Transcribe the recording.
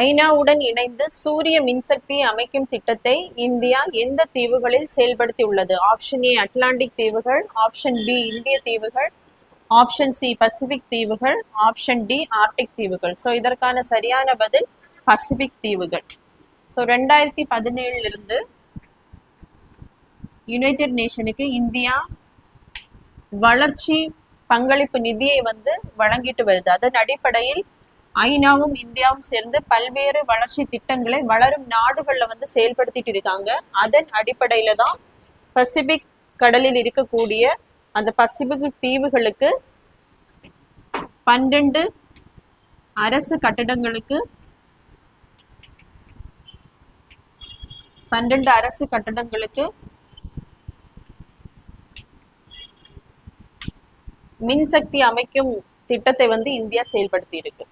ஐநாவுடன் இணைந்து சூரிய மின்சக்தி அமைக்கும் திட்டத்தை இந்தியா எந்த தீவுகளில் செயல்படுத்தியுள்ளது? ஆப்ஷன் ஏ அட்லாண்டிக் தீவுகள், ஆப்ஷன் பி இந்திய தீவுகள், ஆப்ஷன் சி பசிபிக் தீவுகள், ஆப்ஷன் டி ஆர்டிக் தீவுகள். ஸோ இதற்கான சரியான பதில் பசிபிக் தீவுகள். ஸோ 2017 இருந்து யுனைடெட் நேஷனுக்கு இந்தியா வளர்ச்சி பங்களிப்பு நிதியை வழங்கிட்டு வருது. அதன் அடிப்படையில் ஐநாவும் இந்தியாவும் சேர்ந்து பல்வேறு வளர்ச்சி திட்டங்களை வளரும் நாடுகள்ல செயல்படுத்திட்டு இருக்காங்க. அதன் அடிப்படையில தான் பசிபிக் கடலில் இருக்கக்கூடிய அந்த பசிபிக் தீவுகளுக்கு 12 அரசு கட்டடங்களுக்கு மின்சக்தி அமைக்கும் திட்டத்தை இந்தியா செயல்படுத்தி இருக்கு.